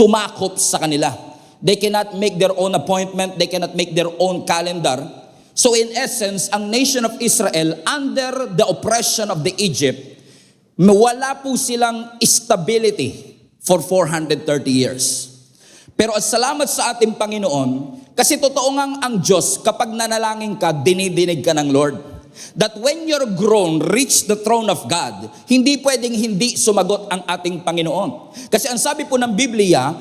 tumakop sa kanila. They cannot make their own appointment, they cannot make their own calendar. So in essence, ang nation of Israel, under the oppression of the Egypt, wala po silang stability for 430 years. Pero at salamat sa ating Panginoon, kasi totoo ngang ang Diyos, kapag nanalangin ka, dinidinig ka ng Lord. That when your groan reach the throne of God, hindi pwedeng hindi sumagot ang ating Panginoon. Kasi ang sabi po ng Biblia,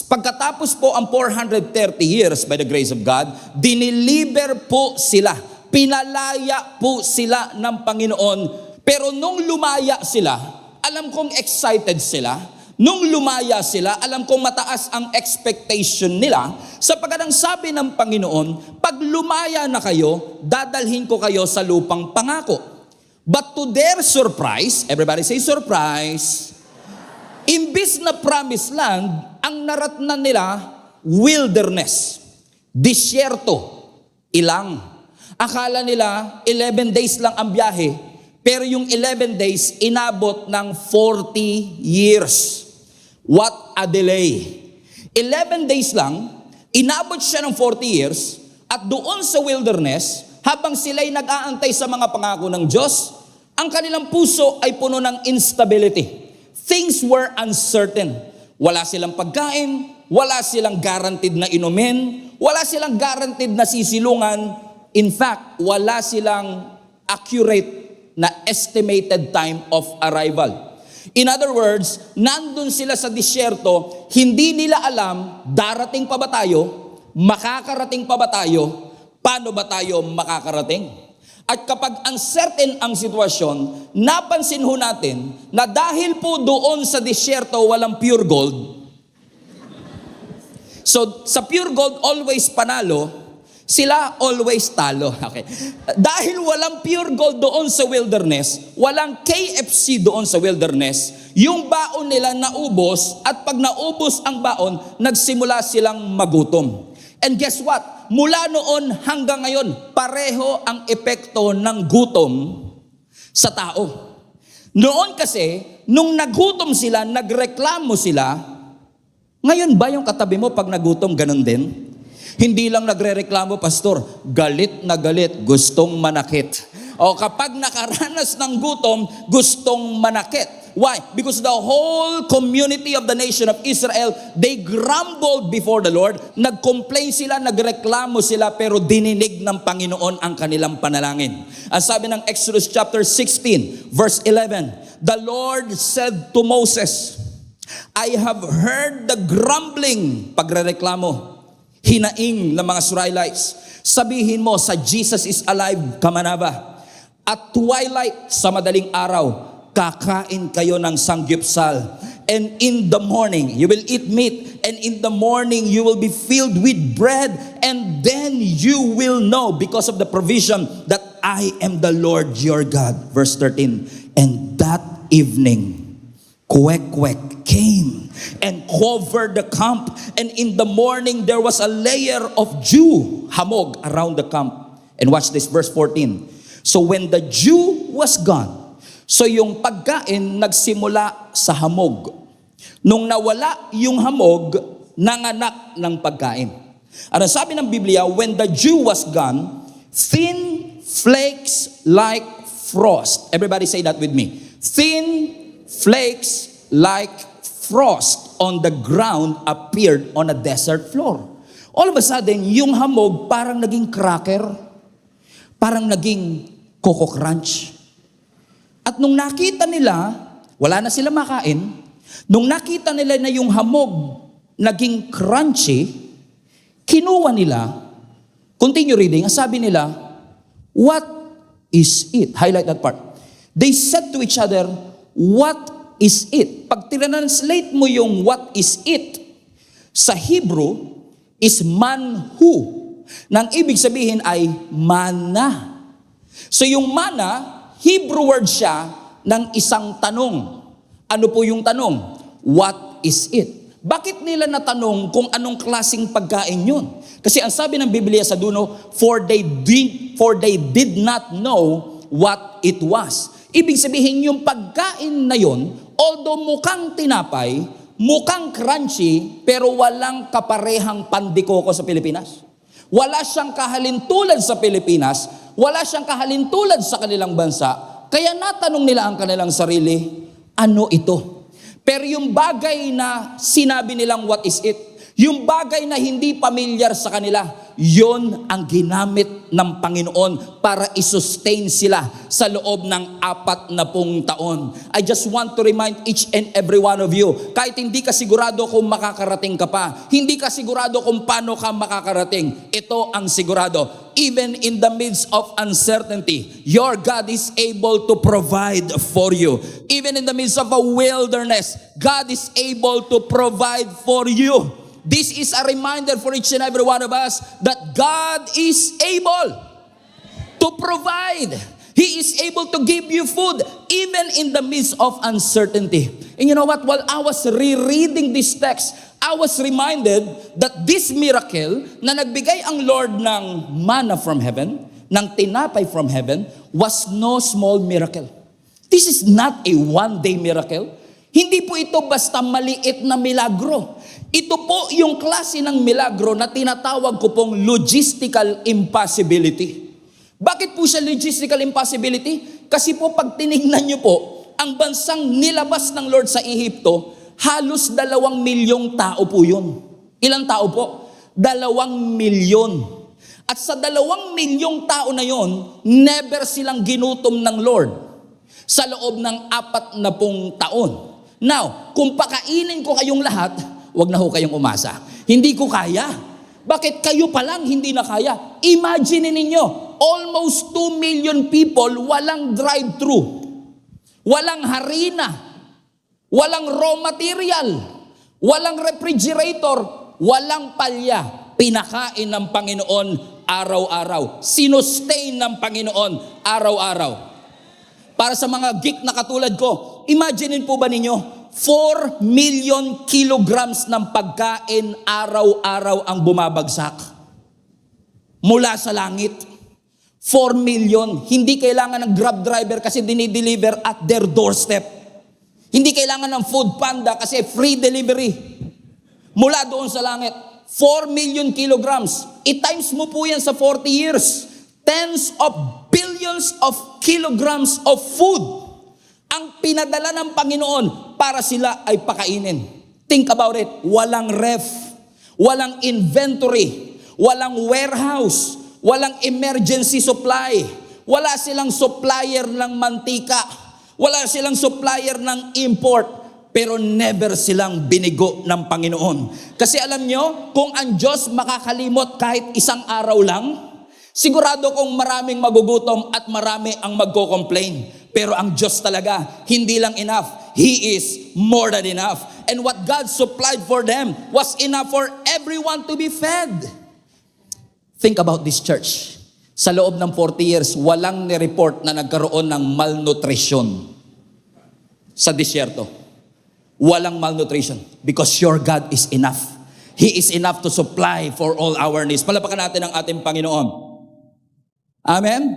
pagkatapos po ang 430 years by the grace of God, diniliber po sila, pinalaya po sila ng Panginoon. Pero nung lumaya sila, alam kong excited sila. Nung lumaya sila, alam kong mataas ang expectation nila, sapagkat ang sabi ng Panginoon, pag lumaya na kayo, dadalhin ko kayo sa lupang pangako. But to their surprise, everybody say surprise, imbis na promised land, ang naratnan nila, wilderness, disyerto, ilang. Akala nila, 11 days lang ang biyahe, pero yung 11 days, inabot ng 40 years. What a delay. 11 days lang, inabot siya ng 40 years, at doon sa wilderness, habang sila'y nag-aantay sa mga pangako ng Diyos, ang kanilang puso ay puno ng instability. Things were uncertain. Wala silang pagkain, wala silang guaranteed na inumin, wala silang guaranteed na sisilungan. In fact, wala silang accurate na estimated time of arrival. In other words, nandun sila sa disyerto, hindi nila alam, darating pa ba tayo, makakarating pa ba tayo, paano ba tayo makakarating? At kapag uncertain ang sitwasyon, napansin ho natin na dahil po doon sa disyerto walang pure gold, so sa pure gold always panalo, sila always talo. Okay. Dahil walang pure gold doon sa wilderness, walang KFC doon sa wilderness, yung baon nila naubos, at pag naubos ang baon, nagsimula silang magutom. And guess what? Mula noon hanggang ngayon, pareho ang epekto ng gutom sa tao. Noon kasi, nung nagutom sila, nagreklamo sila, ngayon ba yung katabi mo pag nagutom, ganun din? Hindi lang nagrereklamo, pastor, galit na galit, gustong manakit. O kapag nakaranas ng gutom, gustong manakit. Why? Because the whole community of the nation of Israel, they grumbled before the Lord. Nag-complain sila, nagreklamo sila, pero dininig ng Panginoon ang kanilang panalangin. Ang sabi ng Exodus chapter 16, verse 11, the Lord said to Moses, I have heard the grumbling, pagrereklamo, hinaing ng mga Israelites. Sabihin mo, sa Jesus is alive, kamanaba. At twilight, sa madaling araw, kakain kayo ng sanggipsal. And in the morning, you will eat meat. And in the morning, you will be filled with bread. And then you will know, because of the provision, that I am the Lord your God. Verse 13, and that evening, Kwek-kwek came and covered the camp, and in the morning there was a layer of dew, hamog, around the camp. And watch this, verse 14. So when the dew was gone, so yung pagkain nagsimula sa hamog. Nung nawala yung hamog, nanganak ng pagkain. Ano sabi ng Biblia, when the dew was gone, thin flakes like frost. Everybody say that with me. Thin flakes like frost on the ground appeared on a desert floor. All of a sudden, yung hamog parang naging cracker, parang naging Coco Crunch. At nung nakita nila, wala na sila makain, nung nakita nila na yung hamog naging crunchy, kinuha nila, continue reading, ang sabi nila, what is it? Highlight that part. They said to each other, what is it? Pag tinranslate mo yung what is it, sa Hebrew, is manhu. Nang ibig sabihin ay mana. So yung mana, Hebrew word siya ng isang tanong. Ano po yung tanong? What is it? Bakit nila natanong kung anong klaseng pagkain yun? Kasi ang sabi ng Biblia sa dulo, for they did not know what it was. Ibig sabihin yung pagkain na yun, although mukhang tinapay, mukhang crunchy pero walang kaparehang pandikoko sa Pilipinas. Wala siyang kahalintulad sa Pilipinas, wala siyang kahalintulad sa kanilang bansa, kaya natanong nila ang kanilang sarili, ano ito? Pero yung bagay na sinabi nilang what is it, yung bagay na hindi pamilyar sa kanila, yon ang ginamit ng Panginoon para isustain sila sa loob ng 40 taon. I just want to remind each and every one of you, kahit hindi ka sigurado kung makakarating ka pa, hindi ka sigurado kung paano ka makakarating, ito ang sigurado. Even in the midst of uncertainty, your God is able to provide for you. Even in the midst of a wilderness, God is able to provide for you. This is a reminder for each and every one of us that God is able to provide. He is able to give you food even in the midst of uncertainty. And you know what? While I was rereading this text, I was reminded that this miracle na nagbigay ang Lord ng manna from heaven, ng tinapay from heaven, was no small miracle. This is not a one-day miracle. Hindi po ito basta maliit na milagro. Ito po yung klase ng milagro na tinatawag ko pong logistical impossibility. Bakit po siya logistical impossibility? Kasi po pag tinignan nyo po, ang bansang nilabas ng Lord sa Ehipto, halos 2 milyong tao po yun. Ilang tao po? 2 milyon. At sa 2 milyong tao na yon, never silang ginutom ng Lord sa loob ng 40 taon. Now, kung pakainin ko kayong lahat, wag na ho kayong umasa. Hindi ko kaya. Bakit kayo pa lang hindi na kaya? Imagine ninyo, almost 2 million people walang drive-thru, walang harina, walang raw material, walang refrigerator, walang palya. Pinakain ng Panginoon araw-araw. Sinustain ng Panginoon araw-araw. Para sa mga geek na katulad ko, imagine po ba ninyo, 4 million kilograms ng pagkain araw-araw ang bumabagsak mula sa langit. 4 million. Hindi kailangan ng Grab driver kasi dinideliver at their doorstep. Hindi kailangan ng Food Panda kasi free delivery mula doon sa langit. 4 million kilograms. I-times mo po yan sa 40 years. Tens of billions of kilograms of food ang pinadala ng Panginoon para sila ay pakainin. Think about it. Walang ref, walang inventory, walang warehouse, walang emergency supply, wala silang supplier ng mantika, wala silang supplier ng import, pero never silang binigo ng Panginoon. Kasi alam nyo, kung ang Diyos makakalimot kahit isang araw lang, sigurado kong maraming magugutom at marami ang magko-complain. Pero ang Diyos talaga, hindi lang enough. He is more than enough. And what God supplied for them was enough for everyone to be fed. Think about this church. Sa loob ng 40 years, walang nireport na nagkaroon ng malnutrition sa disyerto. Walang malnutrition because your God is enough. He is enough to supply for all our needs. Palapakan natin ang ating Panginoon. Amen?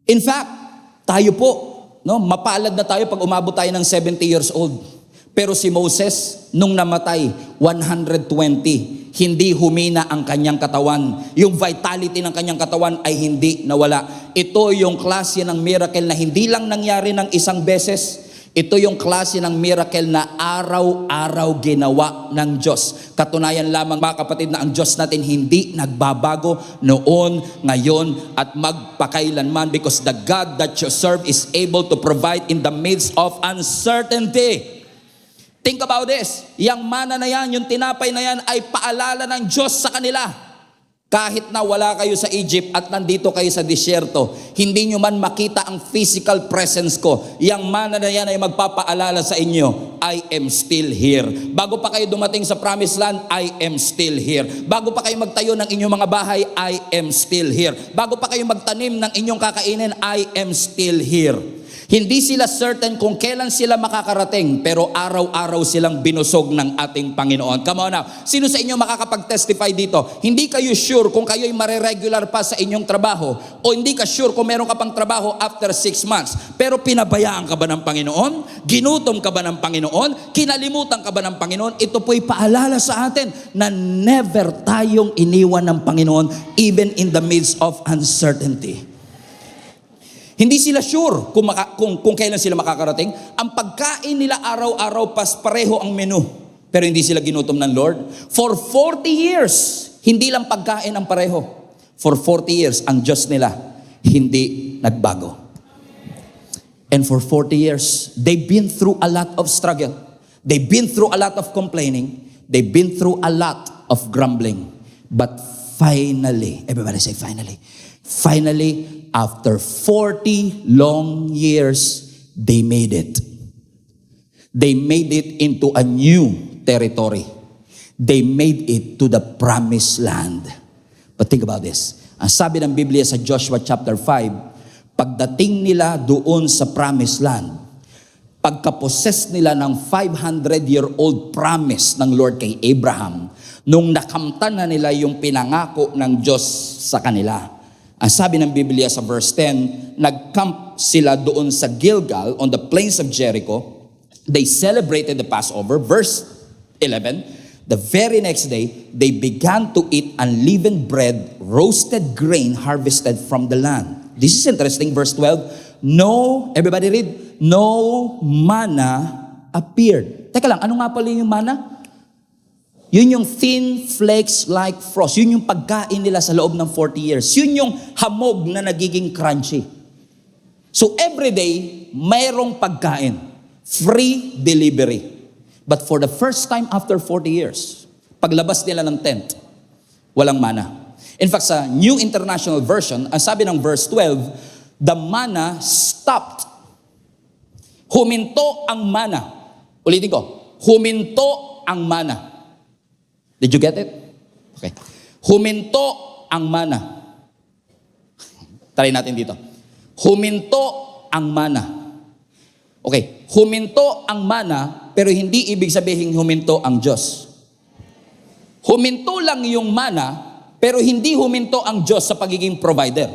In fact, tayo po, no, mapalad na tayo pag umabot tayo ng 70 years old. Pero si Moses, nung namatay, 120, hindi humina ang kanyang katawan. Yung vitality ng kanyang katawan ay hindi nawala. Ito yung klase ng miracle na hindi lang nangyari ng isang beses. Ito yung klase ng miracle na araw-araw ginawa ng Diyos. Katunayan lamang mga kapatid na ang Diyos natin hindi nagbabago noon, ngayon, at magpakailanman because the God that you serve is able to provide in the midst of uncertainty. Think about this. Yang mana na yan, yung tinapay na yan ay paalala ng Diyos sa kanila. Kahit na wala kayo sa Egypt at nandito kayo sa disyerto, hindi nyo man makita ang physical presence ko. Yang mana na yan ay magpapaalala sa inyo, I am still here. Bago pa kayo dumating sa promised land, I am still here. Bago pa kayo magtayo ng inyong mga bahay, I am still here. Bago pa kayo magtanim ng inyong kakainin, I am still here. Hindi sila certain kung kailan sila makakarating, pero araw-araw silang binusog ng ating Panginoon. Come on now. Sino sa inyo makakapag-testify dito? Hindi kayo sure kung kayo'y mareregular pa sa inyong trabaho, o hindi ka sure kung meron ka pang trabaho after 6 months. Pero pinabayaan ka ba ng Panginoon? Ginutom ka ba ng Panginoon? Kinalimutan ka ba ng Panginoon? Ito po'y paalala sa atin na never tayong iniwan ng Panginoon even in the midst of uncertainty. Hindi sila sure kung kailan sila makakarating. Ang pagkain nila araw-araw pareho ang menu. Pero hindi sila ginutom ng Lord. For 40 years, hindi lang pagkain ang pareho. For 40 years, ang Diyos nila hindi nagbago. And for 40 years, they've been through a lot of struggle. They've been through a lot of complaining. They've been through a lot of grumbling. But finally, everybody say finally. Finally, after 40 long years, they made it. They made it into a new territory. They made it to the promised land. But think about this. Ang sabi ng Biblia sa Joshua chapter 5, pagdating nila doon sa promised land, pagkaposes nila ng 500-year-old promise ng Lord kay Abraham, nung nakamtan na nila yung pinangako ng Diyos sa kanila. Ang sabi ng Biblia sa verse 10, nag-camp sila doon sa Gilgal on the plains of Jericho. They celebrated the Passover. Verse 11, the very next day, they began to eat unleavened bread, roasted grain harvested from the land. This is interesting. Verse 12, no, everybody read, no manna appeared. Teka lang, ano nga pala yung manna? Yun yung thin flakes like frost. Yun yung pagkain nila sa loob ng 40 years. Yun yung hamog na nagiging crunchy. So every day, mayroong pagkain. Free delivery. But for the first time after 40 years, paglabas nila ng tent, walang mana. In fact, sa New International Version, ang sabi ng verse 12, the manna stopped. Huminto ang mana. Ulitin ko, huminto ang mana. Did you get it? Okay. Huminto ang mana. Try natin dito. Huminto ang mana. Okay. Huminto ang mana, pero hindi ibig sabihin huminto ang Diyos. Huminto lang yung mana, pero hindi huminto ang Diyos sa pagiging provider.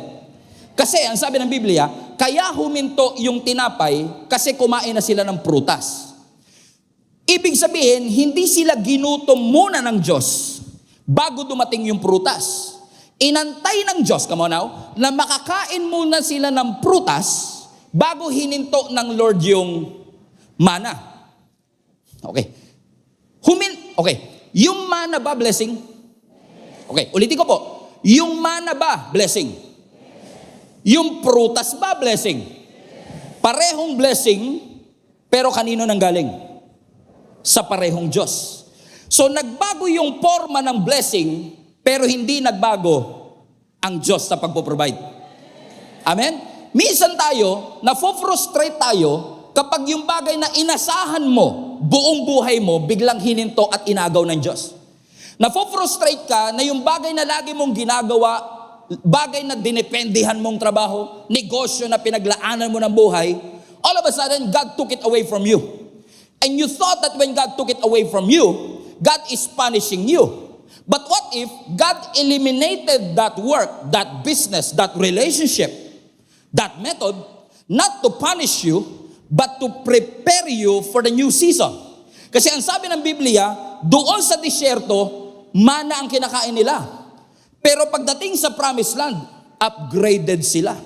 Kasi ang sabi ng Biblia, kaya huminto yung tinapay kasi kumain na sila ng prutas. Ibig sabihin, hindi sila ginutom muna ng Diyos bago dumating yung prutas. Inantay ng Diyos, come on now, na makakain muna sila ng prutas bago hininto ng Lord yung mana. Okay. Okay. Yung mana ba blessing? Okay, ulitin ko po. Yung mana ba blessing? Yung prutas ba blessing? Parehong blessing, pero kanino nang galing? Sa parehong Diyos. So nagbago yung forma ng blessing, pero hindi nagbago ang Diyos sa pagpo-provide. Amen? Minsan tayo, na-frustrate tayo kapag yung bagay na inasahan mo, buong buhay mo, biglang hininto at inagaw ng Diyos. Na-frustrate ka na yung bagay na lagi mong ginagawa, bagay na dinependihan mong trabaho, negosyo na pinaglaanan mo ng buhay, all of a sudden, God took it away from you. And you thought that when God took it away from you, God is punishing you. But what if God eliminated that work, that business, that relationship, that method, not to punish you, but to prepare you for the new season? Kasi ang sabi ng Biblia, doon sa disyerto, mana ang kinakain nila. Pero pagdating sa promised land, upgraded sila.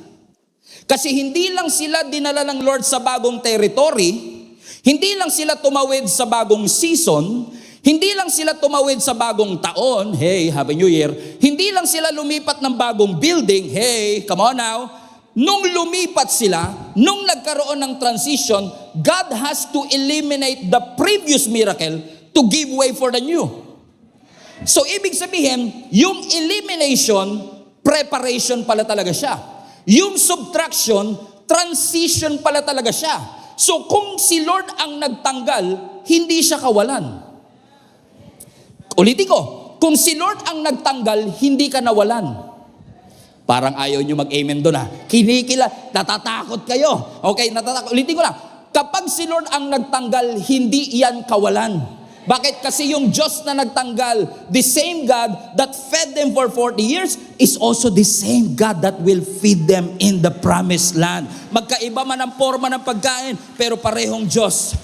Kasi hindi lang sila dinala ng Lord sa bagong territory, hindi lang sila tumawid sa bagong season, hindi lang sila tumawid sa bagong taon, hey, Happy New Year, hindi lang sila lumipat ng bagong building, hey, come on now, nung lumipat sila, nung nagkaroon ng transition, God has to eliminate the previous miracle to give way for the new. So, ibig sabihin, yung elimination, preparation pala talaga siya. Yung subtraction, transition pala talaga siya. So kung si Lord ang nagtanggal, hindi siya kawalan. Ulitin ko, kung si Lord ang nagtanggal, hindi ka nawalan. Parang ayaw nyo mag-amen doon ha. Natatakot kayo. Okay, natatakot. Ulitin ko lang. Kapag si Lord ang nagtanggal, hindi yan kawalan. Bakit? Kasi yung Diyos na nagtanggal, the same God that fed them for 40 years is also the same God that will feed them in the promised land. Magkaiba man ang forma ng pagkain, pero parehong Diyos.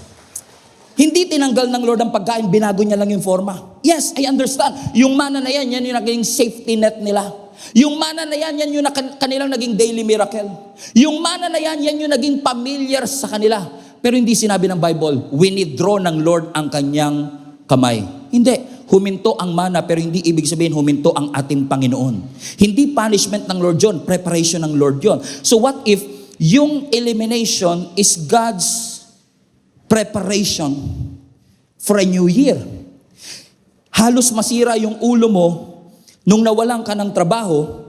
Hindi tinanggal ng Lord ang pagkain, binago niya lang yung forma. Yes, I understand. Yung mana na yan yung naging safety net nila. Yung mana na yan yung kanilang naging daily miracle. Yung mana na yan yung naging familiar sa kanila. Pero hindi sinabi ng Bible, winidraw ng Lord ang kanyang kamay. Hindi. Huminto ang mana, pero hindi ibig sabihin huminto ang ating Panginoon. Hindi punishment ng Lord yun, preparation ng Lord yun. So what if yung elimination is God's preparation for a new year? Halos masira yung ulo mo nung nawalan ka ng trabaho,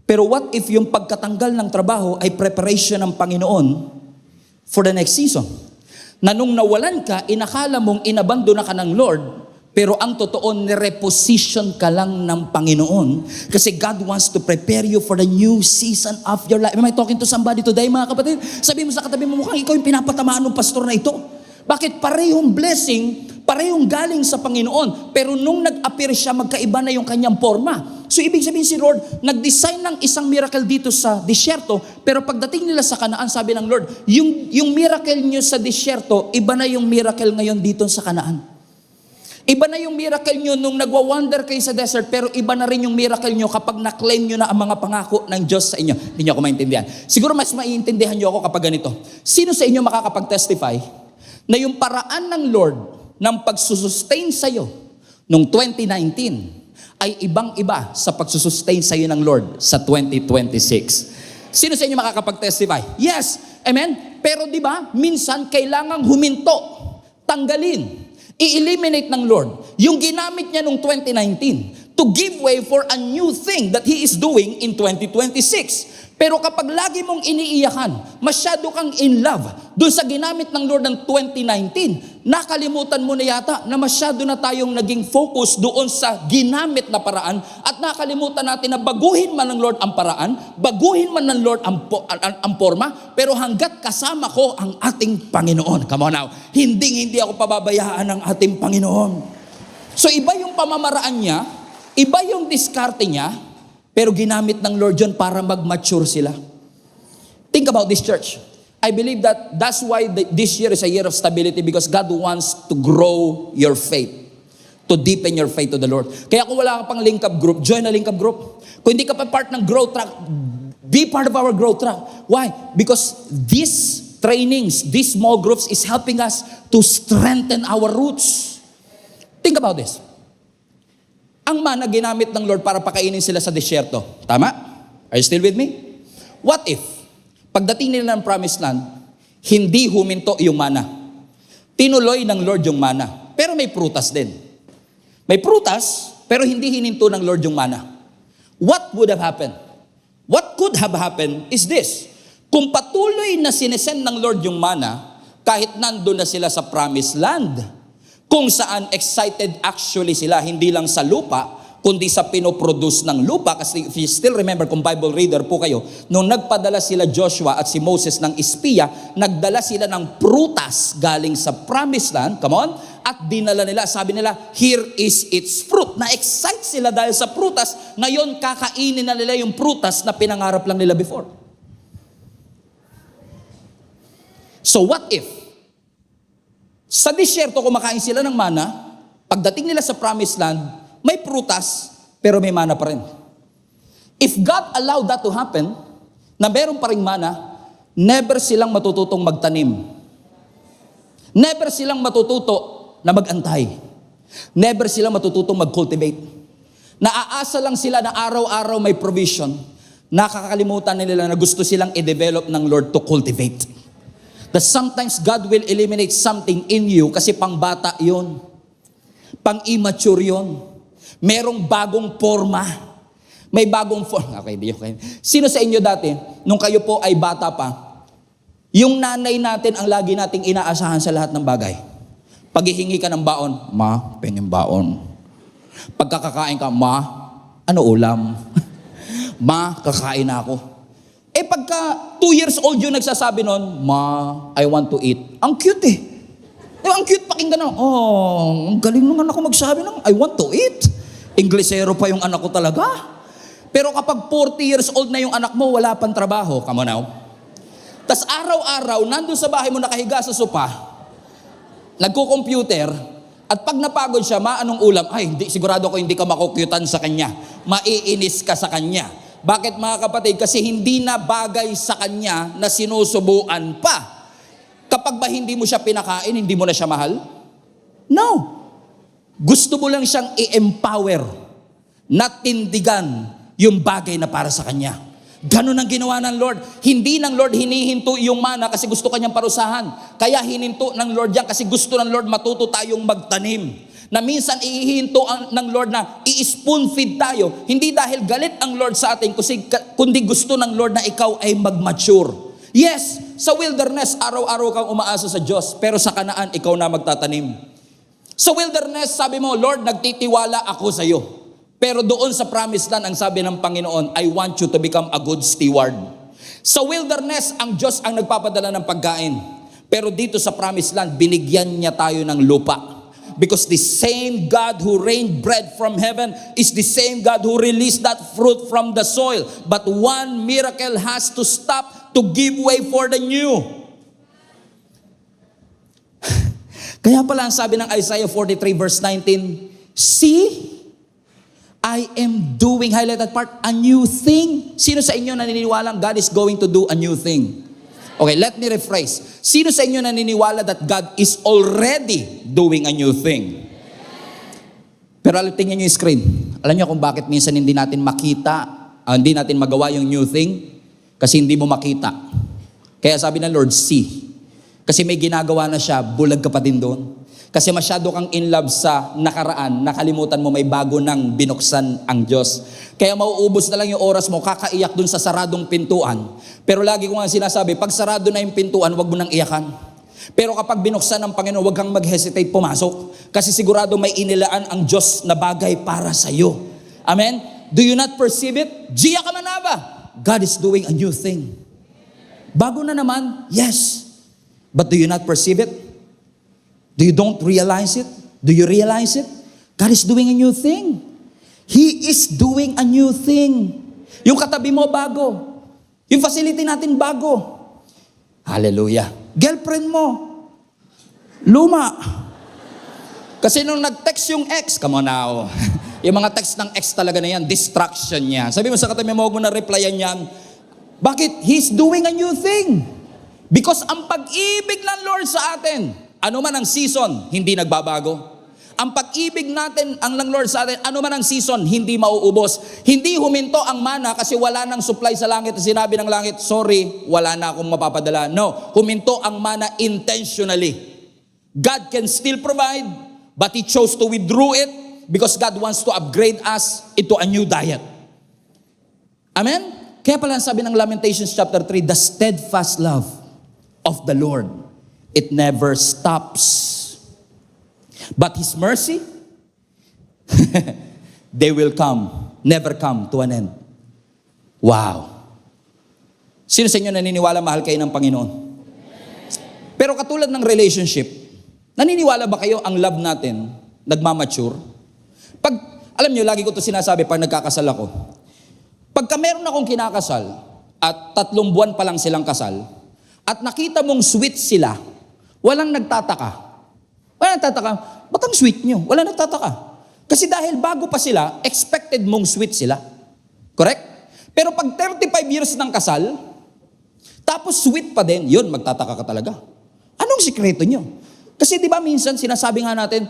pero what if yung pagkatanggal ng trabaho ay preparation ng Panginoon for the next season? Na nung nawalan ka, inakala mong inabandona ka ng Lord, pero ang totoo, nireposition ka lang ng Panginoon. Kasi God wants to prepare you for the new season of your life. Am I talking to somebody today, mga kapatid? Sabi mo sa katabi mo, mukhang ikaw yung pinapatamaan ng pastor na ito. Bakit? Parehong blessing, parehong galing sa Panginoon. Pero nung nag-appear siya, magkaiba na yung kanyang forma. So ibig sabihin si Lord, nag-design ng isang miracle dito sa disyerto, pero pagdating nila sa Kanaan, sabi ng Lord, yung miracle nyo sa disyerto, iba na yung miracle ngayon dito sa Kanaan. Iba na yung miracle nyo nung nagwa-wander kayo sa desert, pero iba na rin yung miracle nyo kapag na-claim nyo na ang mga pangako ng Diyos sa inyo. Hindi nyo ako maintindihan. Siguro mas maiintindihan nyo ako kapag ganito. Sino sa inyo makakapag-testify na yung paraan ng Lord ng pagsusustain sa'yo noong 2019 ay ibang-iba sa pagsusustain sa'yo ng Lord sa 2026? Sino sa inyo makakapag-testify? Yes, amen? Pero di ba, minsan kailangang huminto, tanggalin, i-eliminate ng Lord yung ginamit niya noong 2019 to give way for a new thing that He is doing in 2026. Pero kapag lagi mong iniiyakan, masyado kang in love doon sa ginamit ng Lord ng 2019, nakalimutan mo na yata na masyado na tayong naging focus doon sa ginamit na paraan at nakalimutan natin na baguhin man ng Lord ang paraan, baguhin man ng Lord ang forma, pero hanggat kasama ko ang ating Panginoon. Come on now. Hindi ako pababayaan ng ating Panginoon. So iba yung pamamaraan niya, iba yung diskarte niya, pero ginamit ng Lord yun para mag-mature sila. Think about this church. I believe that's why this year is a year of stability, because God wants to grow your faith, to deepen your faith to the Lord. Kaya kung wala ka pang link up group, join a link up group. Kung hindi ka pa part ng growth track, be part of our growth track. Why? Because these trainings, these small groups is helping us to strengthen our roots. Think about this. Ang mana ginamit ng Lord para pakainin sila sa disyerto. Tama? Are you still with me? What if, pagdating nila ng promised land, hindi huminto yung mana? Tinuloy ng Lord yung mana. Pero may prutas din. May prutas, pero hindi hininto ng Lord yung mana. What would have happened? What could have happened is this. Kung patuloy na sinesend ng Lord yung mana, kahit nandun na sila sa promised land, kung saan excited actually sila, hindi lang sa lupa, kundi sa pinoproduce ng lupa. Kasi if you still remember, kung Bible reader po kayo, nung nagpadala sila Joshua at si Moses ng espiya, nagdala sila ng prutas galing sa promised land, come on, at dinala nila, sabi nila, here is its fruit. Na-excite sila dahil sa prutas, ngayon kakainin na nila yung prutas na pinangarap lang nila before. So what if, sa disyerto, kumakain sila ng mana, pagdating nila sa promised land, may prutas, pero may mana pa rin. If God allowed that to happen, na meron pa rin mana, never silang matututong magtanim. Never silang matututo na magantay. Never silang matututong mag-cultivate. Naaasa lang sila na araw-araw may provision. Nakakalimutan nila na gusto silang i-develop ng Lord to cultivate. That sometimes God will eliminate something in you kasi pang-bata yun. Pang-immature yun. Merong bagong forma. May bagong forma. Okay. Sino sa inyo dati, nung kayo po ay bata pa, yung nanay natin ang lagi nating inaasahan sa lahat ng bagay. Paghihingi ka ng baon, ma, pengin baon. Pagkakakain ka, ma, ano ulam? Ma, kakain na ako. Eh pagka 2 years old yung nagsasabi nun, Ma, I want to eat. Ang cute eh. Ang cute pakinggan na, oh, ang galing ng anak ko magsabi ng, I want to eat. Inglesero pa yung anak ko talaga. Pero kapag 40 years old na yung anak mo, wala pang trabaho, come on now. Tas araw-araw, nandun sa bahay mo nakahiga sa sopa, nagko-computer, at pag napagod siya, Ma, anong ulam? Ay, sigurado ko hindi ka makukyutan sa kanya. Maiinis ka sa kanya. Bakit mga kapatid? Kasi hindi na bagay sa kanya na sinusubuan pa. Kapag ba hindi mo siya pinakain, hindi mo na siya mahal? No. Gusto mo lang siyang i-empower, natindigan yung bagay na para sa kanya. Ganun ang ginawa ng Lord. Hindi ng Lord hinihinto yung mana kasi gusto kanyang parusahan. Kaya hininto ng Lord yan kasi gusto ng Lord matuto tayong magtanim. Na minsan ihihinto ng Lord na i-spoon feed tayo. Hindi dahil galit ang Lord sa atin, kundi gusto ng Lord na ikaw ay mag-mature. Yes, sa wilderness, araw-araw kang umaasa sa Diyos, pero sa Kanaan, ikaw na magtatanim. Sa wilderness, sabi mo, Lord, nagtitiwala ako sa iyo. Pero doon sa promised land, ang sabi ng Panginoon, I want you to become a good steward. Sa wilderness, ang Diyos ang nagpapadala ng pagkain. Pero dito sa promised land, binigyan niya tayo ng lupa. Because the same God who rained bread from heaven is the same God who released that fruit from the soil. But one miracle has to stop to give way for the new. Kaya pala ang sabi ng Isaiah 43 verse 19, see, I am doing, highlight that part, a new thing. Sino sa inyo naniniwalang God is going to do a new thing? Okay, let me rephrase. Sino sa inyo naniniwala that God is already doing a new thing? Pero tingnan nyo yung screen. Alam nyo kung bakit minsan hindi natin makita, hindi natin magawa yung new thing? Kasi hindi mo makita. Kaya sabi ng Lord, see. Kasi may ginagawa na siya, bulag ka pa din doon. Kasi masyado kang in love sa nakaraan, nakalimutan mo may bago nang binuksan ang Diyos. Kaya mauubos na lang yung oras mo, kakaiyak dun sa saradong pintuan. Pero lagi ko nga sinasabi, pag sarado na yung pintuan, wag mo nang iyakan. Pero kapag binuksan ng Panginoon, wag kang mag-hesitate pumasok. Kasi sigurado may inilaan ang Diyos na bagay para sa iyo. Amen? Do you not perceive it? Gia ka manaba! God is doing a new thing. Bago na naman, yes. But do you not perceive it? Do you don't realize it? Do you realize it? God is doing a new thing. He is doing a new thing. Yung katabi mo bago. Yung facility natin bago. Hallelujah. Girlfriend mo, luma. Kasi nung nag-text yung ex, come on now. Yung mga text ng ex talaga na yan, distraction yan. Sabi mo sa katabi mo, huwag mo na replyan yan. Bakit? He's doing a new thing. Because ang pag-ibig ng Lord sa atin, ano man ang season, hindi nagbabago. Ang pag-ibig natin, ang ng Lord sa atin, ano man ang season, hindi mauubos. Hindi huminto ang mana kasi wala nang supply sa langit. Sinabi ng langit, sorry, wala na akong mapapadala. No, huminto ang mana intentionally. God can still provide, but He chose to withdraw it because God wants to upgrade us into a new diet. Amen? Kaya pala sabi ng Lamentations chapter 3, the steadfast love of the Lord, it never stops. But His mercy, they will come, never come to an end. Wow. Sino sa inyo naniniwala mahal kayo ng Panginoon? Pero katulad ng relationship, naniniwala ba kayo ang love natin nagmamature? Pag, alam nyo, lagi ko ito sinasabi pag nagkakasal ako. Pagka meron akong kinakasal at 3 buwan pa lang silang kasal at nakita mong sweet sila, walang nagtataka. Walang nagtataka, ba't ang sweet nyo? Walang nagtataka. Kasi dahil bago pa sila, expected mong sweet sila. Correct? Pero pag 35 years ng kasal, tapos sweet pa din, yun, magtataka ka talaga. Anong sikreto nyo? Kasi di ba minsan sinasabi nga natin,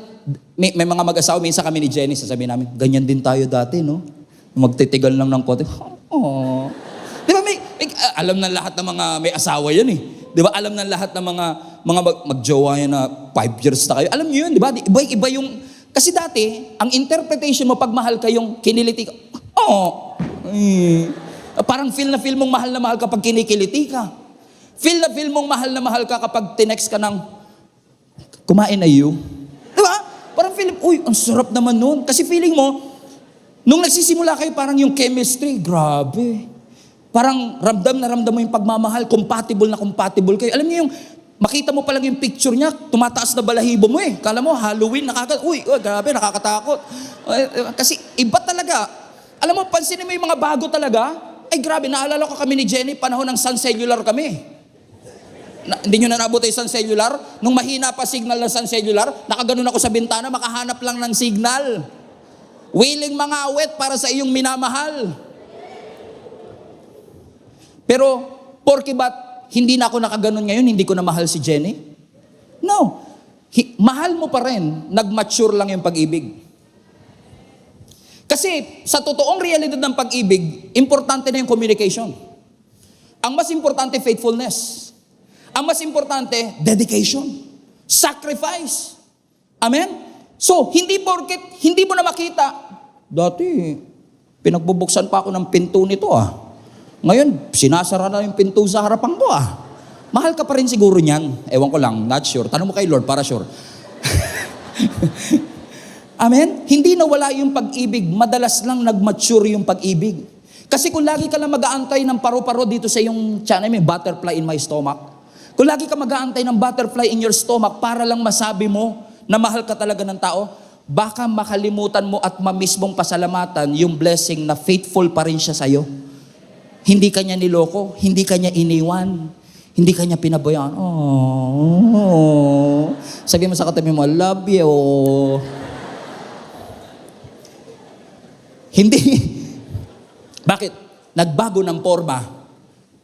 may mga mag-asawa, minsan kami ni Jenny, sasabihin namin, ganyan din tayo dati, no? Magtitigal lang ng kote. Oh. Di ba alam ng lahat ng mga may asawa yan eh. Di ba alam ng lahat ng mga magjowa yan na 5 years na kayo. Alam niyo yun, di ba? Iba yung, kasi dati, ang interpretation mo pag mahal kayong kiniliti ka, oh, parang feel mong mahal na mahal ka pag kinikiliti ka. Feel mong mahal na mahal ka kapag tinext ka ng, kumain na you. Di ba? Parang uy, ang sarap naman nun. Kasi feeling mo, Nung nagsisimula kayo, parang yung chemistry, grabe. Parang ramdam na ramdam mo yung pagmamahal, compatible na compatible kayo. Alam niyo yung, makita mo pa lang yung picture niya, tumataas na balahibo mo eh. Kala mo, Halloween, grabe, nakakatakot. Kasi iba talaga. Alam mo, pansinin mo yung mga bago talaga. Ay grabe, naalala ko kami ni Jenny, panahon ng Sun Cellular kami. Hindi nyo na naabot yung Sun Cellular? Nung mahina pa signal ng Sun Cellular, nakaganon ako sa bintana, makahanap lang ng signal. Willing mga awet para sa iyong minamahal. Pero, porke ba't hindi na ako nakaganon ngayon, hindi ko na mahal si Jenny? No. Mahal mo pa rin, nag-mature lang yung pag-ibig. Kasi sa totoong realidad ng pag-ibig, importante na yung communication. Ang mas importante, faithfulness. Ang mas importante, dedication. Sacrifice. Amen? So, hindi porket, hindi mo na makita. Dati, pinagbubuksan pa ako ng pinto nito Ngayon, sinasara na yung pinto sa harapan ko Mahal ka pa rin siguro niyan. Ewan ko lang, not sure. Tanong mo kay Lord para sure. Amen? Hindi nawala yung pag-ibig. Madalas lang nag-mature yung pag-ibig. Kasi kung lagi ka lang mag-aantay ng paro-paro dito sa iyong tiyan, may butterfly in my stomach. Kung lagi ka mag-aantay ng butterfly in your stomach para lang masabi mo na mahal ka talaga ng tao, baka makalimutan mo at mamiss mong pasalamatan yung blessing na faithful pa rin siya sa'yo. Hindi ka niya niloko, hindi ka niya iniwan, hindi ka niya pinabayaan. Oh, sabi mo sa katabi mo, love you. Hindi. Bakit? Nagbago ng forma,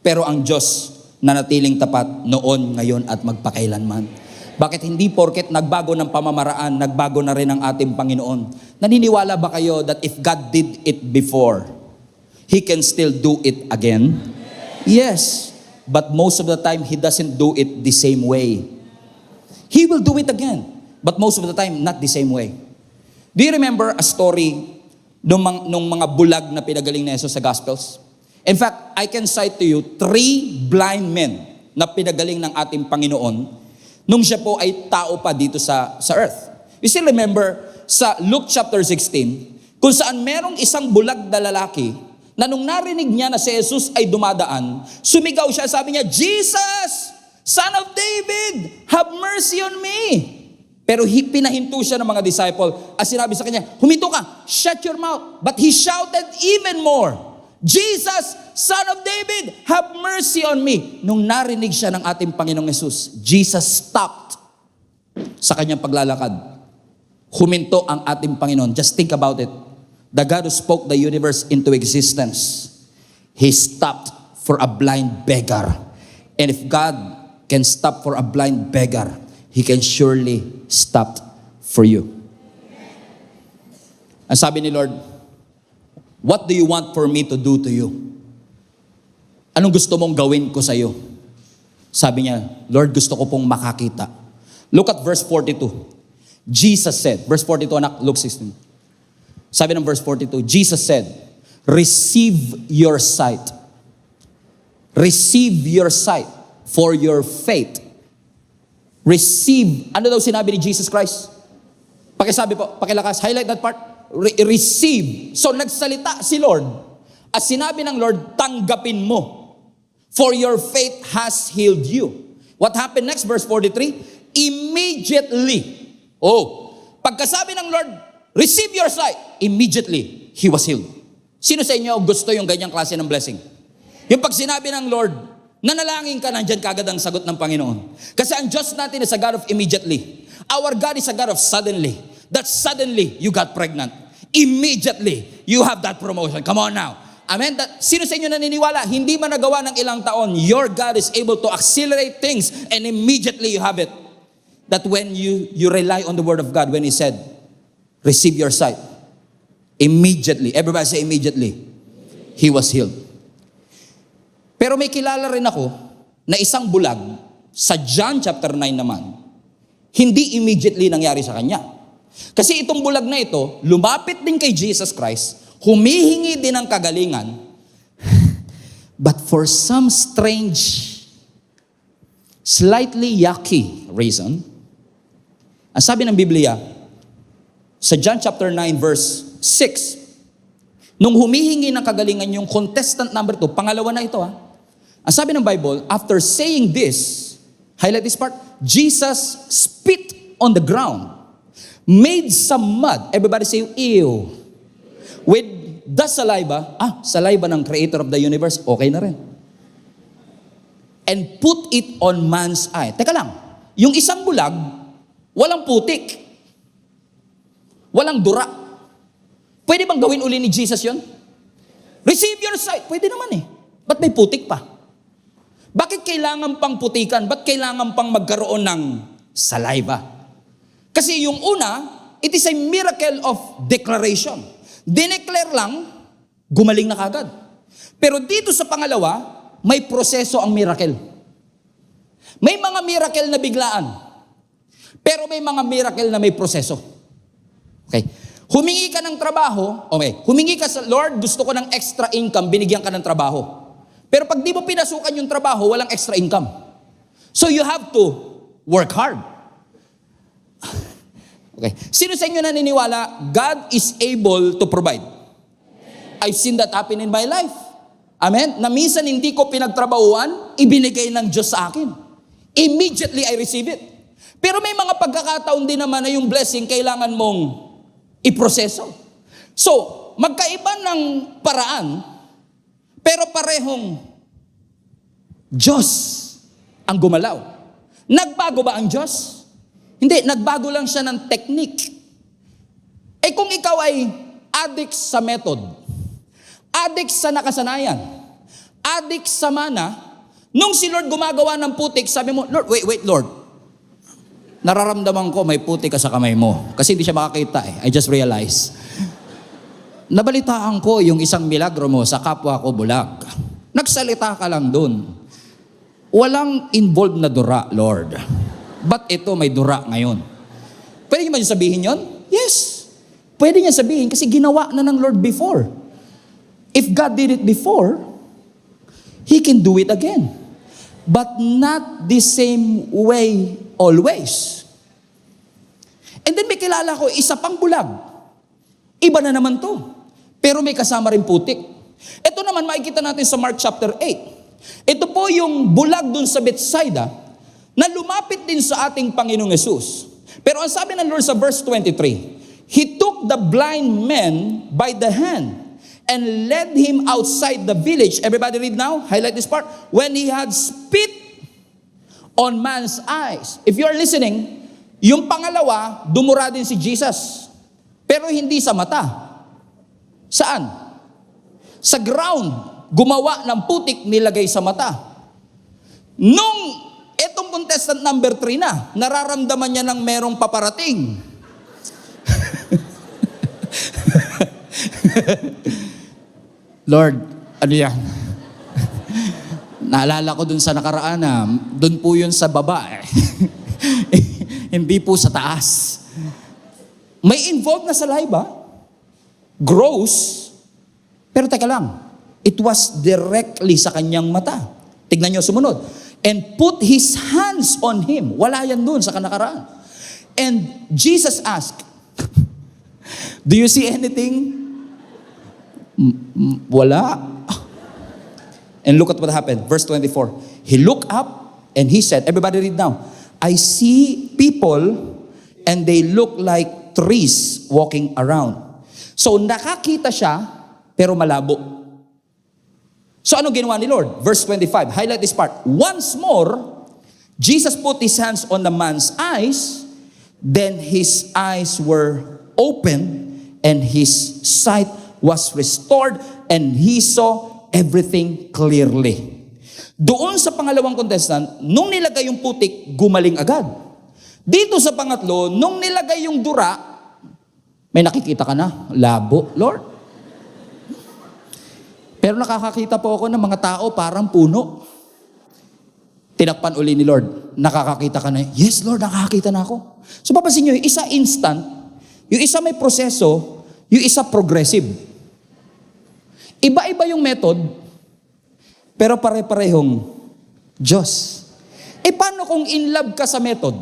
pero ang Diyos nanatiling tapat noon, ngayon at magpakailanman. Bakit hindi porket nagbago ng pamamaraan, nagbago na rin ang ating Panginoon? Naniniwala ba kayo that if God did it before, He can still do it again? Yes. But most of the time, He doesn't do it the same way. He will do it again. But most of the time, not the same way. Do you remember a story nung mga bulag na pinagaling ni Jesus sa Gospels? In fact, I can cite to you 3 blind men na pinagaling ng ating Panginoon nung siya po ay tao pa dito sa earth. You still remember sa Luke chapter 16, kung saan merong isang bulag na lalaki na nung narinig niya na si Jesus ay dumadaan, sumigaw siya, sabi niya, Jesus, Son of David, have mercy on me. Pero pinahinto siya ng mga disciple. As sinabi sa kanya, huminto ka, shut your mouth. But he shouted even more, Jesus, Son of David, have mercy on me. Nung narinig siya ng ating Panginoong Jesus, Jesus stopped sa kanyang paglalakad. Huminto ang ating Panginoon. Just think about it. The God who spoke the universe into existence, He stopped for a blind beggar. And if God can stop for a blind beggar, He can surely stop for you. Ang sabi ni Lord, what do you want for me to do to you? Anong gusto mong gawin ko sa iyo? Sabi niya, Lord, gusto ko pong makakita. Look at verse 42. Jesus said, verse 42, anak, Luke 16. Sabi ng verse 42, Jesus said, receive your sight. Receive your sight for your faith. Receive. Ano daw sinabi ni Jesus Christ? Pakisabi po, pakilakas, highlight that part. Receive. So nagsalita si Lord. At sinabi ng Lord, tanggapin mo. For your faith has healed you. What happened next? Verse 43. Immediately. Pagkasabi ng Lord, receive your sight. Immediately, he was healed. Sino sa inyo gusto yung ganyang klase ng blessing? Yung pag sinabi ng Lord, nanalangin ka, nandyan kagad ang sagot ng Panginoon. Kasi ang Diyos natin is a God of immediately. Our God is a God of suddenly. That suddenly, you got pregnant. Immediately, you have that promotion. Come on now. Amen? Sino sa inyo naniniwala? Hindi man nagawa ng ilang taon, your God is able to accelerate things and immediately you have it. That when you rely on the Word of God, when He said, receive your sight, immediately, everybody say immediately, he was healed. Pero may kilala rin ako na isang bulag sa John chapter 9 naman, hindi immediately nangyari sa kanya. Kasi itong bulag na ito, lumapit din kay Jesus Christ, humihingi din ng kagalingan, but for some strange, slightly yucky reason, ang sabi ng Biblia, sa John chapter 9 verse 6, Nung humihingi ng kagalingan yung contestant number 2, pangalawa na ito Ang sabi ng Bible, after saying this, highlight this part, Jesus spit on the ground, made some mud. Everybody say, ew. With the saliva, saliva ng creator of the universe, okay na rin. And put it on man's eye. Teka lang, yung isang bulag, walang putik. Walang dura. Pwede bang gawin uli ni Jesus yon? Receive your sight. Pwede naman Ba't may putik pa? Bakit kailangan pang putikan? Ba't kailangan pang magkaroon ng saliva? Kasi yung una, it is a miracle of declaration. Dineclare lang, gumaling na kagad. Pero dito sa pangalawa, may proseso ang miracle. May mga miracle na biglaan. Pero may mga miracle na may proseso. Okay. Humingi ka ng trabaho, humingi ka sa Lord, gusto ko ng extra income, binigyan ka ng trabaho. Pero pag di mo pinasukan yung trabaho, walang extra income. So you have to work hard. Okay. Sino sa inyo naniniwala, God is able to provide? I've seen that happen in my life. Amen? Na minsan hindi ko pinagtrabahuan, ibinigay ng Diyos sa akin. Immediately I receive it. Pero may mga pagkakataon din naman na yung blessing kailangan mong iproseso. So, magkaiba ng paraan, pero parehong Diyos ang gumalaw. Nagbago ba ang Diyos? Hindi, nagbago lang siya ng technique. Kung ikaw ay addict sa method, addict sa nakasanayan, addict sa mana, nung si Lord gumagawa ng putik, sabi mo, Lord, wait, Lord. Nararamdaman ko may putik ka sa kamay mo. Kasi hindi siya makakita I just realized. Nabalitaan ko yung isang milagro mo sa kapwa ko bulag. Nagsalita ka lang dun. Walang involved na dura, Lord. But ito may dura ngayon. Pwede niyo ba sabihin yon? Yes. Pwede niya sabihin kasi ginawa na ng Lord before. If God did it before, He can do it again. But not the same way always. And then may kilala ko, isa pang bulag. Iba na naman to. Pero may kasama rin putik. Ito naman makikita natin sa Mark chapter 8. Ito po yung bulag dun sa Bethsaida na lumapit din sa ating Panginoong Yesus. Pero ang sabi ng Lord sa verse 23, He took the blind man by the hand and led him outside the village. Everybody read now. Highlight this part. When he had spit on man's eyes. If you are listening, yung pangalawa, dumura din si Jesus. Pero hindi sa mata. Saan? Sa ground. Gumawa ng putik, nilagay sa mata. Nung etong contestant number 3 na, nararamdaman niya ng merong paparating. Lord, ano yan? Naalala ko dun sa nakaraan dun po yun sa baba Hindi po sa taas. May involved na saliva, gross, pero teka lang, it was directly sa kanyang mata. Tignan nyo, sumunod. And put his hands on him. Wala yan dun sa nakaraan. And Jesus asked, do you see anything? Wala. And look at what happened. Verse 24. He looked up and he said, everybody read now, I see people and they look like trees walking around. So nakakita siya pero malabo. So ano ginawa ni Lord? Verse 25. Highlight this part. Once more, Jesus put his hands on the man's eyes. Then his eyes were opened and his sight was restored and he saw everything clearly. Doon sa pangalawang contestant, nung nilagay yung putik, gumaling agad. Dito sa pangatlo, nung nilagay yung dura, may nakikita ka na, labo, Lord. Pero nakakakita po ako ng mga tao parang puno. Tinakpan uli ni Lord, nakakakita ka na, yes Lord, nakakakita na ako. So papansin nyo, yung isa instant, yung isa may proseso, yung isa progressive. Iba-iba yung method, pero pare-parehong Diyos. Paano kung in love ka sa method?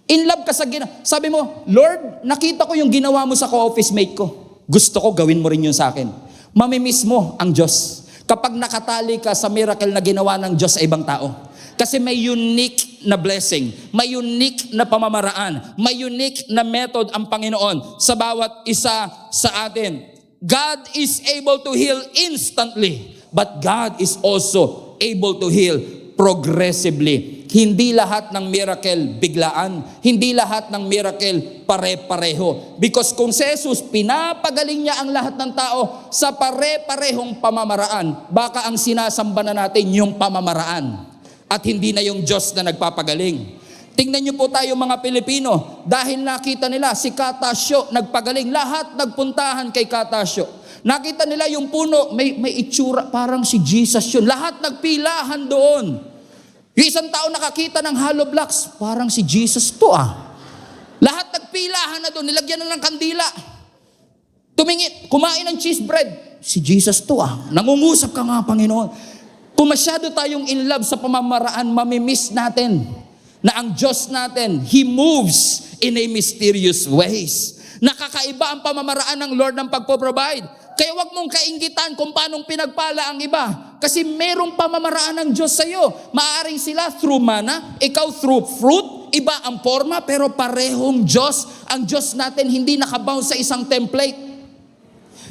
In love ka sa sabi mo, Lord, nakita ko yung ginawa mo sa co-office mate ko. gusto ko gawin mo rin yun sa akin. Mamimiss mo ang Diyos kapag nakatali ka sa miracle na ginawa ng Diyos sa ibang tao. Kasi may unique na blessing, may unique na pamamaraan, may unique na method ang Panginoon sa bawat isa sa atin. God is able to heal instantly, but God is also able to heal progressively. Hindi lahat ng miracle biglaan, hindi lahat ng miracle pare-pareho. Because kung si Jesus, pinapagaling niya ang lahat ng tao sa pare-parehong pamamaraan, baka ang sinasamba na natin yung pamamaraan at hindi na yung Diyos na nagpapagaling. Tingnan niyo po tayo mga Pilipino, dahil nakita nila si Katasyo nagpagaling, lahat nagpuntahan kay Katasyo. Nakita nila yung puno, may itsura, parang si Jesus yun. Lahat nagpilahan doon. Yung isang tao nakakita ng hollow blocks, parang si Jesus to ah. Lahat nagpilahan na doon, nilagyan na ng kandila. Tumingin, kumain ng cheese bread, si Jesus to ah. Nangungusap ka nga, Panginoon. Kung masyado tayong in love sa pamamaraan, mamimiss natin na ang Diyos natin, He moves in a mysterious ways. Nakakaiba ang pamamaraan ng Lord ng pagpo-provide. Kaya wag mong kainggitan kung paanong pinagpala ang iba. Kasi merong pamamaraan ng Diyos sa iyo. Maaaring sila through mana, ikaw through fruit, iba ang forma, pero parehong Diyos. Ang Diyos natin hindi nakabound sa isang template.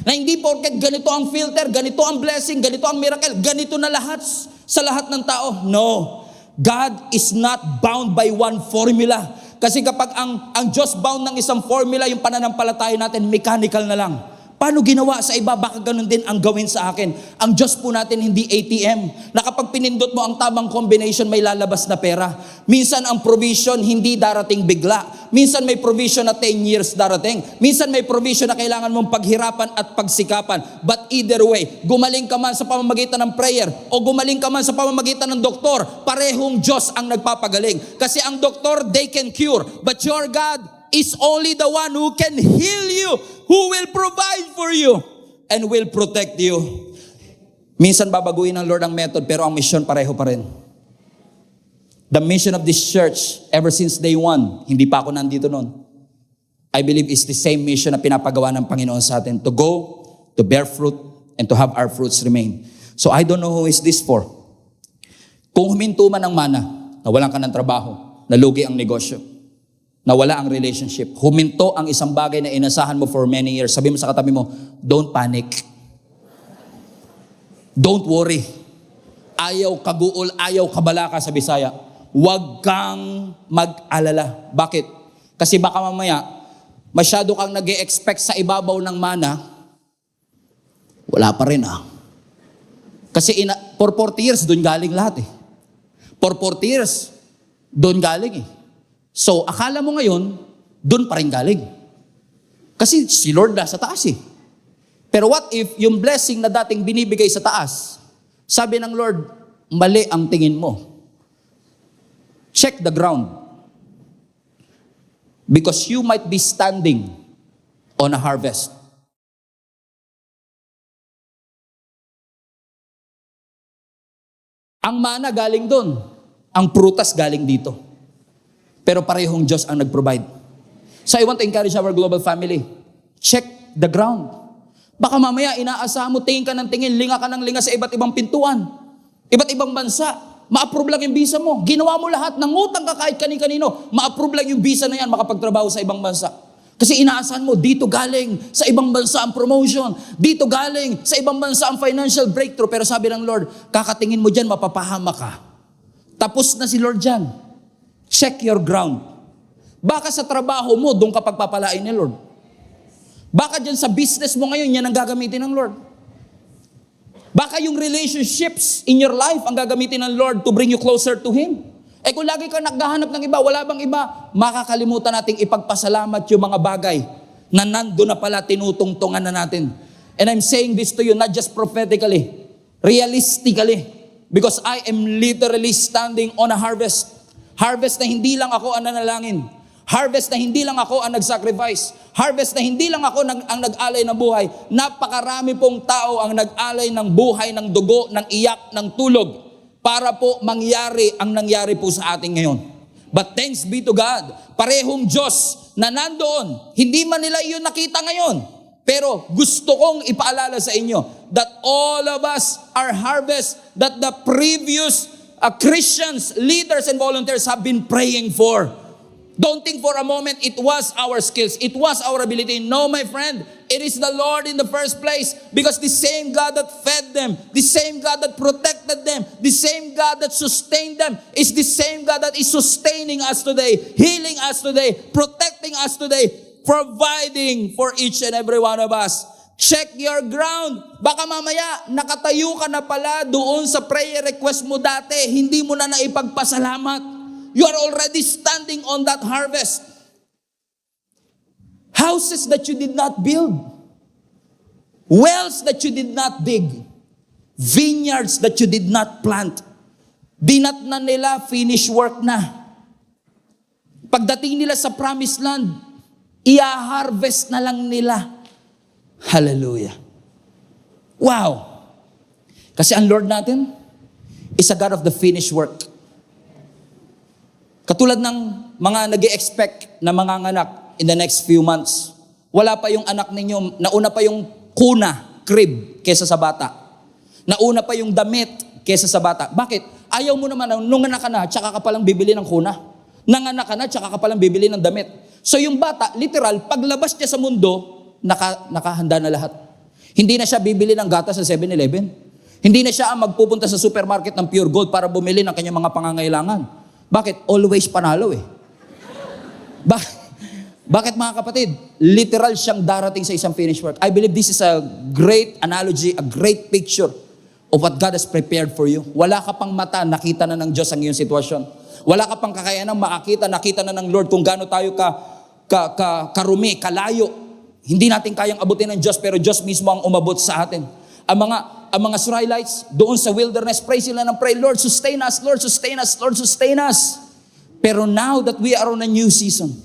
Na hindi porket ganito ang filter, ganito ang blessing, ganito ang miracle, ganito na lahat sa lahat ng tao. No. God is not bound by one formula. Kasi kapag ang Diyos bound ng isang formula, yung pananampalataya natin, mechanical na lang. Paano ginawa sa iba, baka ganun din ang gawin sa akin. Ang Diyos po natin hindi ATM, na kapag pinindot mo ang tamang combination, may lalabas na pera. Minsan ang provision hindi darating bigla. Minsan may provision na 10 years darating. Minsan may provision na kailangan mong paghirapan at pagsikapan. But either way, gumaling ka man sa pamamagitan ng prayer o gumaling ka man sa pamamagitan ng doktor, parehong Diyos ang nagpapagaling. Kasi ang doktor, they can cure. But your God is only the one who can heal you, who will provide for you, and will protect you. Minsan babaguhin ng Lord ang method, pero ang mission pareho pa rin. The mission of this church, ever since day one, hindi pa ako nandito noon, I believe is the same mission na pinapagawa ng Panginoon sa atin, to go, to bear fruit, and to have our fruits remain. So I don't know who is this for. Kung huminto man ang mana, nawalan ka ng trabaho, nalugi ang negosyo, nawala ang relationship, huminto ang isang bagay na inasahan mo for many years, sabi mo sa katabi mo, don't panic. Don't worry. Ayaw kaguol, ayaw kabalaka sa Bisaya. Huwag kang mag-alala. Bakit? Kasi baka mamaya, masyado kang nag-e-expect sa ibabaw ng mana, wala pa rin ah. Kasi for 40 years, doon galing lahat eh. For 40 years, doon galing eh. So, akala mo ngayon, doon pa rin galing. Kasi si Lord nasa taas eh. Pero what if yung blessing na dating binibigay sa taas, sabi ng Lord, mali ang tingin mo. Check the ground. Because you might be standing on a harvest. Ang mana galing doon. Ang prutas galing dito. Pero parehong Diyos ang nag-provide. So I want to encourage our global family. Check the ground. Baka mamaya inaasahan mo, tingin ka ng tingin, linga ka ng linga sa iba't ibang pintuan. Iba't ibang bansa. Ma-approve lang yung visa mo. Ginawa mo lahat, nangutang ka kahit kani-kanino. Ma-approve lang yung visa na yan, makapagtrabaho sa ibang bansa. Kasi inaasahan mo, dito galing sa ibang bansa ang promotion. Dito galing sa ibang bansa ang financial breakthrough. Pero sabi ng Lord, kakatingin mo dyan, mapapahama ka. Tapos na si Lord dyan. Check your ground. Baka sa trabaho mo, doon ka pagpapalain ni Lord. Baka dyan sa business mo ngayon, yan ang gagamitin ng Lord. Baka yung relationships in your life ang gagamitin ng Lord to bring you closer to Him. Eh kung lagi ka naghahanap ng iba, wala bang iba? Makakalimutan nating ipagpasalamat yung mga bagay na nando na pala tinutungtungan na natin. And I'm saying this to you not just prophetically, realistically. Because I am literally standing on a harvest. Harvest na hindi lang ako ang nanalangin. Harvest na hindi lang ako ang nag-sacrifice. Harvest na hindi lang ako ang nag-alay ng buhay. Napakarami pong tao ang nag-alay ng buhay, ng dugo, ng iyak, ng tulog para po mangyari ang nangyari po sa atin ngayon. But thanks be to God, parehong Diyos na nandoon, hindi man nila iyon nakita ngayon, Pero gusto kong ipaalala sa inyo that all of us are harvest that the previous Christians, leaders, and volunteers have been praying for. Don't think for a moment it was our skills, it was our ability. No, my friend, it is the Lord in the first place, because the same God that fed them, the same God that protected them, the same God that sustained them is the same God that is sustaining us today, healing us today, protecting us today, providing for each and every one of us. Check your ground. Baka mamaya, nakatayo ka na pala doon sa prayer request mo dati, hindi mo na naipagpasalamat. You are already standing on that harvest. Houses that you did not build. Wells that you did not dig. Vineyards that you did not plant. Dinat na nila, finish work na. Pagdating nila sa promised land, i-harvest na lang nila. Hallelujah. Wow. Kasi ang Lord natin is a God of the finished work. Katulad ng mga nag-e-expect na manganganak in the next few months, wala pa yung anak ninyo, nauna pa yung kuna, crib, kesa sa bata. Nauna pa yung damit kesa sa bata. Bakit? Ayaw mo naman, nung anak ka na, tsaka ka palang bibili ng kuna. Nanganak ka na, tsaka ka palang bibili ng damit. So yung bata, literal, paglabas niya sa mundo, nakahanda na lahat. Hindi na siya bibili ng gatas sa 7-Eleven. Hindi na siya ang magpupunta sa supermarket ng Pure Gold para bumili ng kanyang mga pangangailangan. Bakit? Always panalo eh. Bakit mga kapatid? Literal siyang darating sa isang finished work. I believe this is a great analogy, a great picture of what God has prepared for you. Wala ka pang mata, nakita na ng Diyos ang iyong sitwasyon. Wala ka pang kakayanang makakita, nakita na ng Lord kung gaano tayo karumi, kalayo. Hindi natin kayang abutin ng Diyos, pero Diyos mismo ang umabot sa atin. Ang mga Israelites, doon sa wilderness, pray sila ng pray, Lord, sustain us, Lord, sustain us, Lord, sustain us. Pero now that we are on a new season,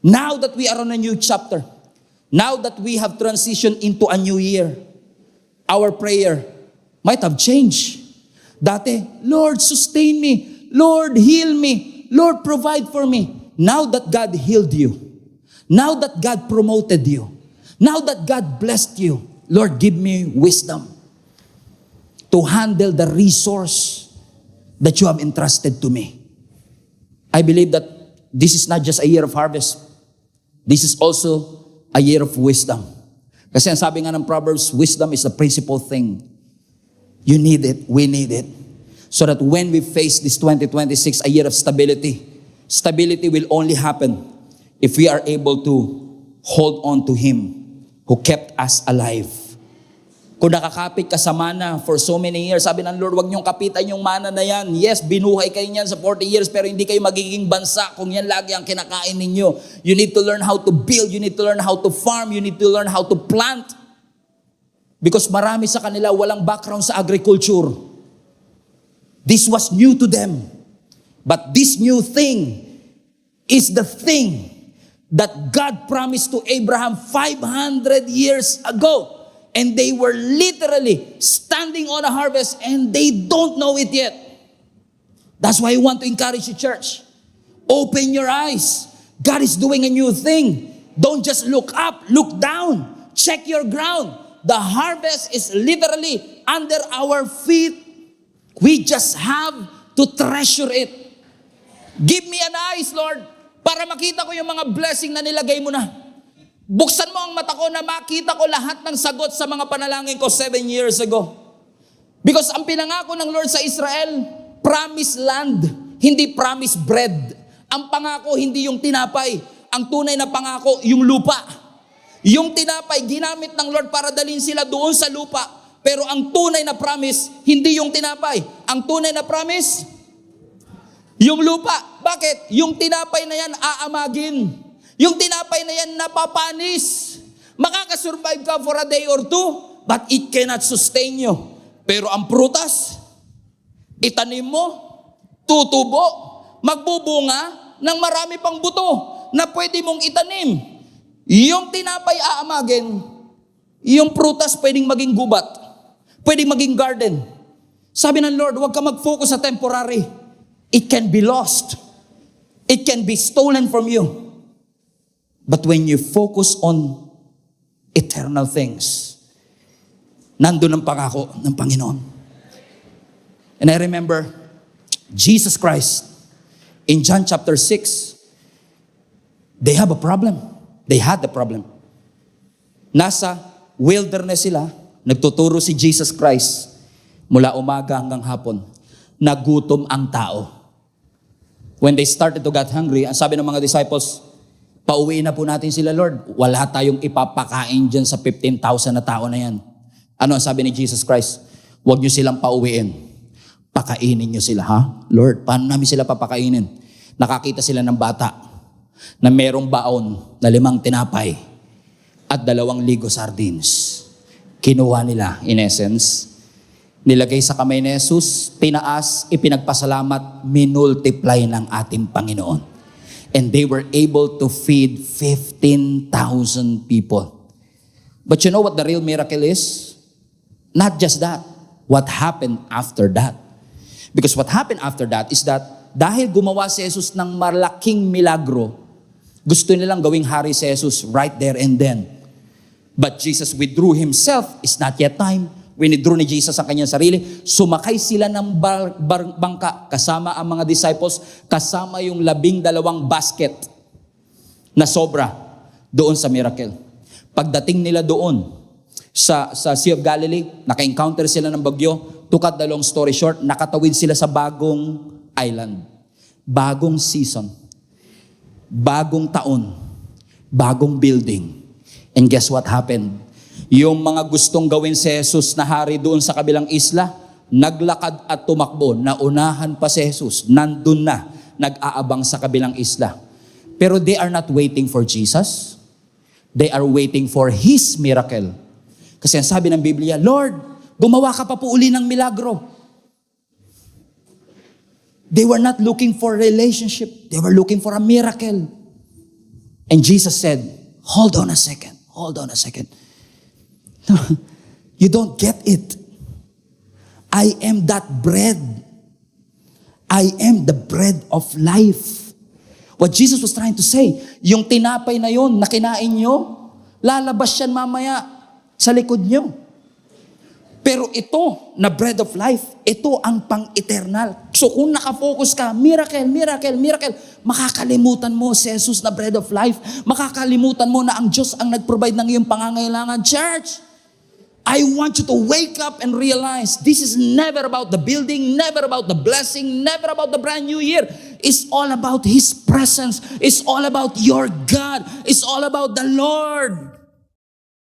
now that we are on a new chapter, now that we have transitioned into a new year, our prayer might have changed. Dati, Lord, sustain me. Lord, heal me. Lord, provide for me. Now that God healed you, now that God promoted you, now that God blessed you, Lord, give me wisdom to handle the resource that you have entrusted to me. I believe that this is not just a year of harvest. This is also a year of wisdom. Kasi ang sabi nga ng Proverbs, wisdom is the principal thing. You need it, we need it. So that when we face this 2026, a year of stability, stability will only happen if we are able to hold on to Him who kept us alive. Kung nakakapit ka sa mana for so many years, sabi ng Lord, wag niyong kapitan yung mana na yan. Yes, binuhay kayo niyan sa 40 years, pero hindi kayo magiging bansa kung yan lagi ang kinakain ninyo. You need to learn how to build, you need to learn how to farm, you need to learn how to plant. Because marami sa kanila walang background sa agriculture. This was new to them. But this new thing is the thing that God promised to Abraham 500 years ago. And they were literally standing on a harvest and they don't know it yet. That's why I want to encourage you, church. Open your eyes. God is doing a new thing. Don't just look up, look down. Check your ground. The harvest is literally under our feet. We just have to treasure it. Give me an eyes, Lord, para makita ko yung mga blessing na nilagay mo na. Buksan mo ang mata ko na makita ko lahat ng sagot sa mga panalangin ko 7 years ago. Because ang pinangako ng Lord sa Israel, promised land, hindi promised bread. Ang pangako hindi yung tinapay. Ang tunay na pangako, yung lupa. Yung tinapay, ginamit ng Lord para dalhin sila doon sa lupa. Pero ang tunay na promise, hindi yung tinapay. Ang tunay na promise, yung lupa. Bakit? Yung tinapay na yan aamagin. Yung tinapay na yan napapanis. Makakasurvive ka for a day or two, but it cannot sustain you. Pero ang prutas, itanim mo, tutubo, magbubunga ng marami pang buto na pwede mong itanim. Yung tinapay aamagin, yung prutas pwedeng maging gubat, pwedeng maging garden. Sabi ng Lord, huwag ka mag-focus sa temporary. It can be lost. It can be stolen from you. But when you focus on eternal things. Nandun ang pangako ng Panginoon. And I remember, Jesus Christ, in John chapter 6, they have a problem. They had the problem. Nasa wilderness sila, nagtuturo si Jesus Christ mula umaga hanggang hapon. Nagutom ang tao. When they started to get hungry, ang sabi ng mga disciples, pauwiin na po natin sila, Lord. Wala tayong ipapakain dyan sa 15,000 na tao na yan. Ano ang sabi ni Jesus Christ? Huwag nyo silang pauwiin. Pakainin nyo sila, ha? Lord, paano namin sila papakainin? Nakakita sila ng bata na merong baon na 5 tinapay at 2 ligo sardines. Kinuha nila, in essence, nilagay sa kamay ni Jesus, tinaas, ipinagpasalamat, minultiply ng ating Panginoon. And they were able to feed 15,000 people. But you know what the real miracle is? Not just that. What happened after that? Because what happened after that is that dahil gumawa si Jesus ng malaking milagro, gusto nilang gawing hari si Jesus right there and then. But Jesus withdrew himself. It's not yet time. Winidrew ni Jesus ang kanyang sarili. Sumakay sila ng bangka kasama ang mga disciples, kasama yung 12 basket na sobra doon sa miracle. Pagdating nila doon sa Sea of Galilee, naka-encounter sila ng bagyo. To cut the long story short, nakatawid sila sa bagong island. Bagong season. Bagong taon. Bagong building. And guess what happened? Yung mga gustong gawin si Jesus na hari doon sa kabilang isla, naglakad at tumakbo. Naunahan pa si Jesus. Nandun na. Nag-aabang sa kabilang isla. Pero they are not waiting for Jesus. They are waiting for His miracle. Kasi ang sabi ng Biblia, Lord, gumawa ka pa po uli ng milagro. They were not looking for a relationship. They were looking for a miracle. And Jesus said, hold on a second. Hold on a second. You don't get it. I am that bread. I am the bread of life. What Jesus was trying to say, yung tinapay na yon na kinain nyo, lalabas yan mamaya sa likod nyo. Pero ito, na bread of life, ito ang pang-eternal. So kung nakafocus ka, miracle, miracle, miracle, makakalimutan mo si Jesus na bread of life. Makakalimutan mo na ang Diyos ang nag-provide ng iyong pangangailangan. Church, I want you to wake up and realize this is never about the building, never about the blessing, never about the brand new year. It's all about His presence. It's all about your God. It's all about the Lord.